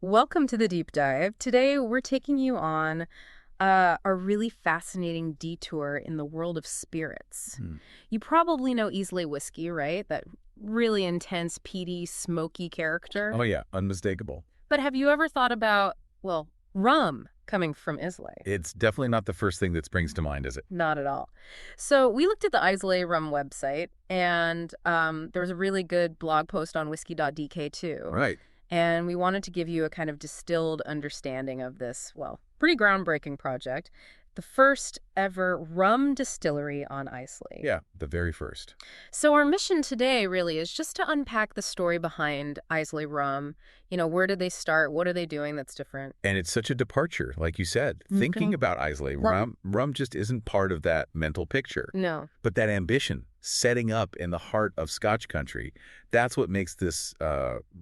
Welcome to the deep dive. Today, we're taking you on a really fascinating detour in the world of spirits. Hmm. You probably know Islay whiskey, right? That really intense, peaty, smoky character. Oh, yeah, unmistakable. But have you ever thought about, well, rum coming from Islay? It's definitely not the first thing that springs to mind, is it? Not at all. So we looked at the Islay Rum website, and there was a really good blog post on whiskey.dk too. Right. And we wanted to give you a kind of distilled understanding of this, well, pretty groundbreaking project. The first ever rum distillery on Islay. Yeah, the very first. So our mission today really is just to unpack the story behind Islay Rum. Where did they start? What are they doing that's different? And it's such a departure, like you said. Thinking about Islay, rum just isn't part of that mental picture. No. But that ambition, setting up in the heart of Scotch country, that's what makes this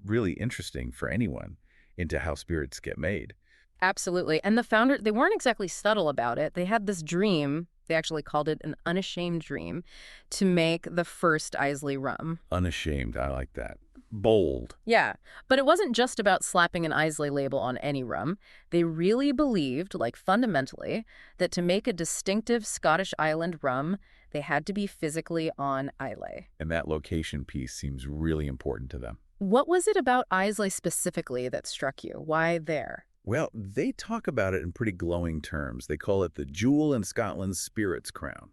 really interesting for anyone into how spirits get made. Absolutely. And the founder, they weren't exactly subtle about it. They had this dream, they actually called it an unashamed dream, to make the first Islay rum. Unashamed, I like that. Bold. Yeah, but it wasn't just about slapping an Islay label on any rum. They really believed, like fundamentally, that to make a distinctive Scottish island rum, they had to be physically on Islay. And that location piece seems really important to them. What was it about Islay specifically that struck you? Why there? Well, they talk about it in pretty glowing terms. They call it the jewel in Scotland's spirits crown.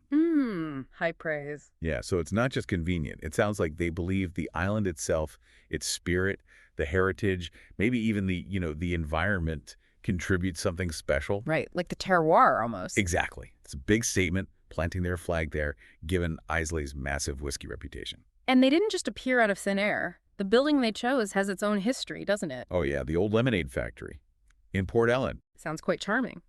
High praise. Yeah, so it's not just convenient. It sounds like they believe the island itself, its spirit, the heritage, maybe even the environment contributes something special. Right, like the terroir almost. Exactly. It's a big statement, planting their flag there, given Islay's massive whiskey reputation. And they didn't just appear out of thin air. The building they chose has its own history, doesn't it? Oh yeah, the old lemonade factory in Port Ellen. Sounds quite charming.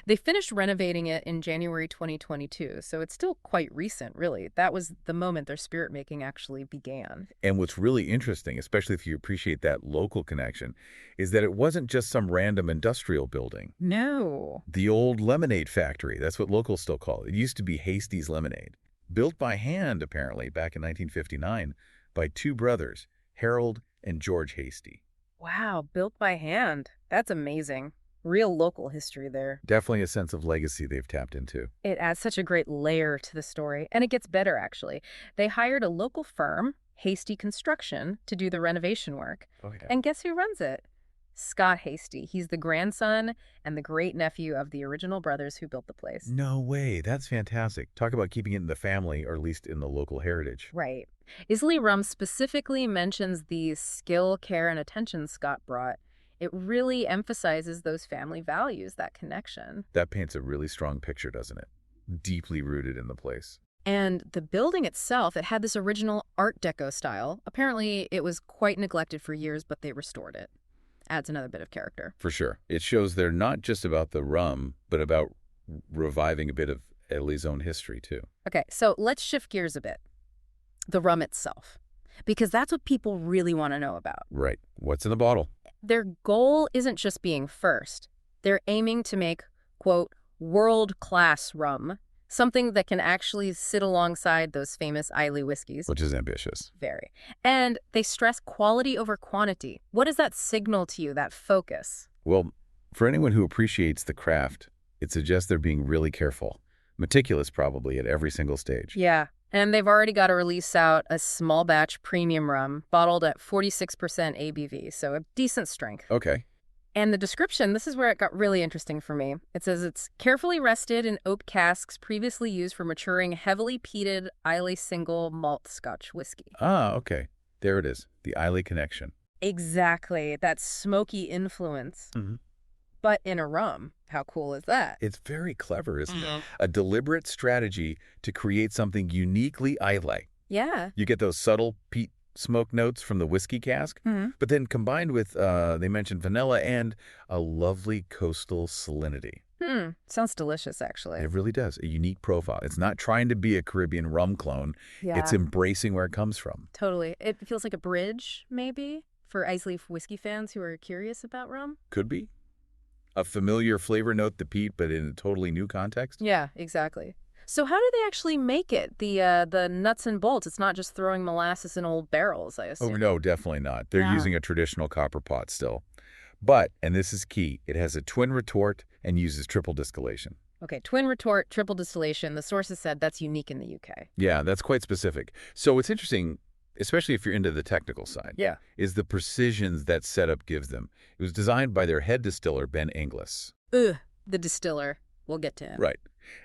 They finished renovating it in January 2022, so it's still quite recent, really. That was the moment their spirit making actually began. And what's really interesting, especially if you appreciate that local connection, is that it wasn't just some random industrial building. No. The old lemonade factory, that's what locals still call it. It used to be Hasty's Lemonade. Built by hand, apparently, back in 1959 by two brothers, Harold and George Hasty. Wow, built by hand. That's amazing. Real local history there. Definitely a sense of legacy they've tapped into. It adds such a great layer to the story, and it gets better, actually. They hired a local firm, Hasty Construction, to do the renovation work. Oh, yeah. And guess who runs it? Scott Hasty. He's the grandson and the great-nephew of the original brothers who built the place. No way. That's fantastic. Talk about keeping it in the family, or at least in the local heritage. Right. Islay Rum specifically mentions the skill, care, and attention Scott brought. It really emphasizes those family values, that connection. That paints a really strong picture, doesn't it? Deeply rooted in the place. And the building itself, it had this original Art Deco style. Apparently, it was quite neglected for years, but they restored it. Adds another bit of character. For sure. It shows they're not just about the rum, but about reviving a bit of Islay's own history, too. Okay, so let's shift gears a bit. The rum itself, because that's what people really want to know about. Right. What's in the bottle? Their goal isn't just being first. They're aiming to make, quote, world-class rum, something that can actually sit alongside those famous Islay whiskeys. Which is ambitious. Very. And they stress quality over quantity. What does that signal to you, that focus? Well, for anyone who appreciates the craft, it suggests they're being really careful. Meticulous, probably, at every single stage. Yeah. And they've already got to release out a small batch premium rum, bottled at 46% ABV, so a decent strength. Okay. And the description, this is where it got really interesting for me. It says it's carefully rested in oak casks previously used for maturing heavily peated Islay single malt Scotch whiskey. Ah, okay. There it is. The Islay connection. Exactly. That smoky influence. Mm-hmm. But in a rum. How cool is that? It's very clever, isn't it? A deliberate strategy to create something uniquely Islay. Yeah. You get those subtle peat smoke notes from the whiskey cask, but then combined with, they mentioned vanilla and a lovely coastal salinity. Sounds delicious, actually. It really does. A unique profile. It's not trying to be a Caribbean rum clone. Yeah. It's embracing where it comes from. Totally. It feels like a bridge, maybe, for Islay whiskey fans who are curious about rum. Could be. A familiar flavor note, the peat, but in a totally new context? Yeah, exactly. So how do they actually make it? The nuts and bolts, it's not just throwing molasses in old barrels, I assume. Oh, no, definitely not. They're Yeah. using a traditional copper pot still. But, and this is key, it has a twin retort and uses triple distillation. Okay, twin retort, triple distillation. The sources said that's unique in the UK. Yeah, that's quite specific. So what's interesting, especially if you're into the technical side, Yeah. is the precisions that setup gives them. It was designed by their head distiller, Ben Inglis. Ugh, the distiller. We'll get to him. Right.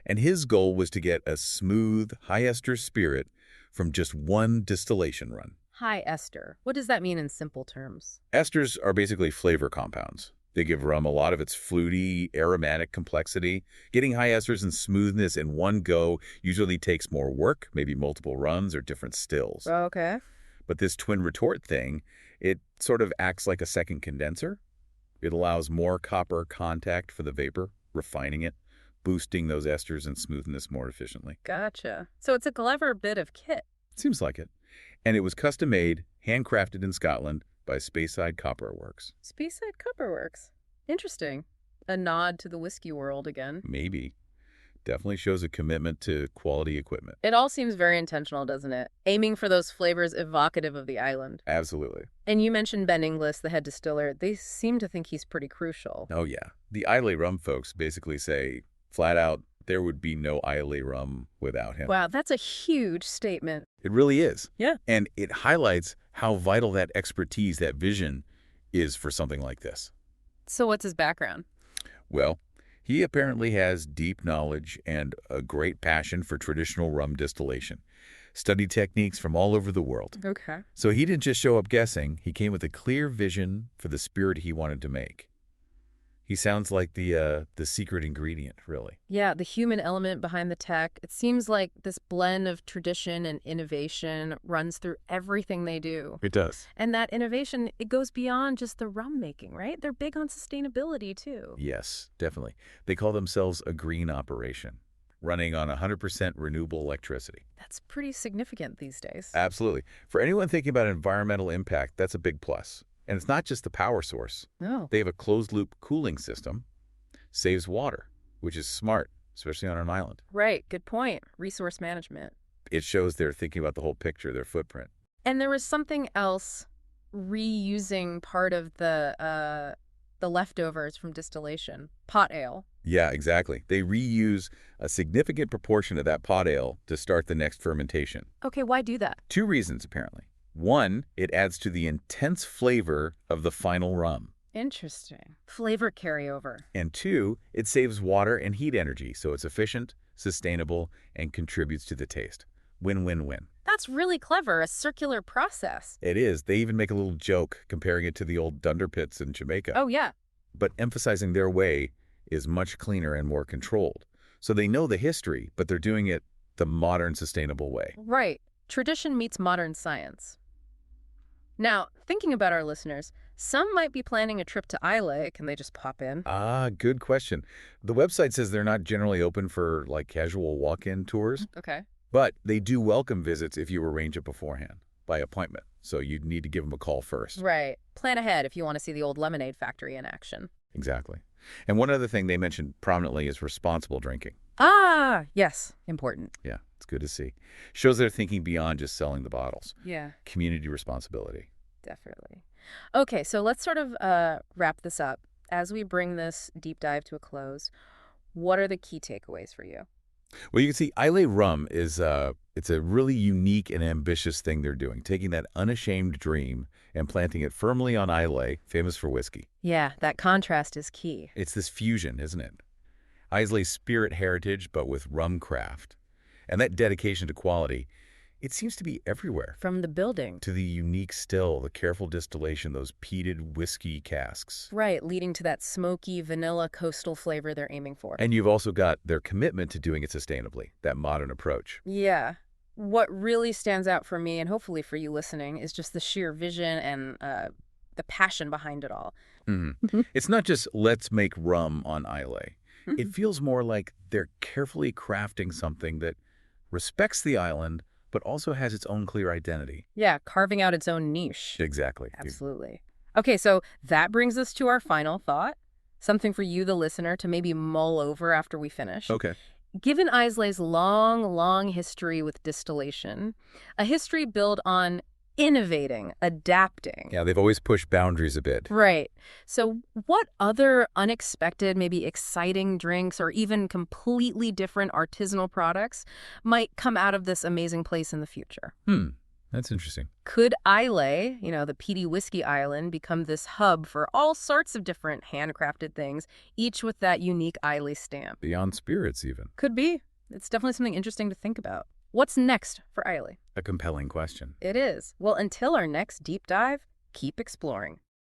And his goal was to get a smooth, high-ester spirit from just one distillation run. High ester. What does that mean in simple terms? Esters are basically flavor compounds. They give rum a lot of its fruity, aromatic complexity. Getting high esters and smoothness in one go usually takes more work, maybe multiple runs or different stills. Okay. But this twin retort thing, it sort of acts like a second condenser. It allows more copper contact for the vapor, refining it, boosting those esters and smoothness more efficiently. Gotcha. So it's a clever bit of kit. Seems like it. And it was custom-made, handcrafted in Scotland by Speyside Copper Works. Speyside Copperworks. Interesting. A nod to the whiskey world again. Maybe. Definitely shows a commitment to quality equipment. It all seems very intentional, doesn't it? Aiming for those flavors evocative of the island. Absolutely. And you mentioned Ben Inglis, the head distiller. They seem to think he's pretty crucial. Oh, yeah. The Islay Rum folks basically say, flat out, there would be no Islay Rum without him. Wow, that's a huge statement. It really is. Yeah. And it highlights how vital that expertise, that vision, is for something like this. So what's his background? Well, he apparently has deep knowledge and a great passion for traditional rum distillation. Studied techniques from all over the world. Okay. So he didn't just show up guessing. He came with a clear vision for the spirit he wanted to make. He sounds like the secret ingredient, really. Yeah, the human element behind the tech. It seems like this blend of tradition and innovation runs through everything they do. It does. And that innovation, it goes beyond just the rum making, right? They're big on sustainability, too. Yes, definitely. They call themselves a green operation, running on 100% renewable electricity. That's pretty significant these days. Absolutely. For anyone thinking about environmental impact, that's a big plus. And it's not just the power source. Oh. They have a closed-loop cooling system, saves water, which is smart, especially on an island. Right, good point. Resource management. It shows they're thinking about the whole picture, their footprint. And there was something else, reusing part of the leftovers from distillation. Pot ale. Yeah, exactly. They reuse a significant proportion of that pot ale to start the next fermentation. Okay, why do that? 2 reasons, apparently. 1, it adds to the intense flavor of the final rum. Interesting. Flavor carryover. And 2, it saves water and heat energy, so it's efficient, sustainable, and contributes to the taste. Win-win-win. That's really clever, a circular process. It is. They even make a little joke comparing it to the old dunder pits in Jamaica. Oh, yeah. But emphasizing their way is much cleaner and more controlled. So they know the history, but they're doing it the modern, sustainable way. Right. Tradition meets modern science. Now, thinking about our listeners, some might be planning a trip to Islay. Can they just pop in? Ah, good question. The website says they're not generally open for, like, casual walk-in tours, Okay. but they do welcome visits if you arrange it beforehand, by appointment. So you'd need to give them a call first. Right. Plan ahead if you want to see the old lemonade factory in action. Exactly. And one other thing they mentioned prominently is responsible drinking. Ah, yes. Important. Yeah, it's good to see. Shows they're thinking beyond just selling the bottles. Yeah, Community responsibility. definitely. Okay, so let's sort of wrap this up. As we bring this deep dive to a close, what are the key takeaways for you? Well, you can see Islay Rum is it's a really unique and ambitious thing they're doing, taking that unashamed dream and planting it firmly on Islay, famous for whiskey. Yeah, that contrast is key. It's this fusion, isn't it? Islay's spirit heritage, but with rum craft. And that dedication to quality, it seems to be everywhere. From the building. To the unique still, the careful distillation, those peated whiskey casks. Right, leading to that smoky, vanilla coastal flavor they're aiming for. And you've also got their commitment to doing it sustainably, that modern approach. Yeah. What really stands out for me, and hopefully for you listening, is just the sheer vision and the passion behind it all. Mm-hmm. It's not just let's make rum on Islay. It feels more like they're carefully crafting something that respects the island, but also has its own clear identity. Yeah, carving out its own niche. Exactly. Absolutely. Okay, so that brings us to our final thought. Something for you, the listener, to maybe mull over after we finish. Okay. Given Islay's long history with distillation, a history built on innovating, adapting. Yeah, they've always pushed boundaries a bit. Right. So what other unexpected, maybe exciting drinks or even completely different artisanal products might come out of this amazing place in the future? That's interesting. Could Islay, the peaty whiskey island, become this hub for all sorts of different handcrafted things, each with that unique Islay stamp? Beyond spirits, even. Could be. It's definitely something interesting to think about. What's next for Islay? A compelling question. It is. Well, until our next deep dive, keep exploring.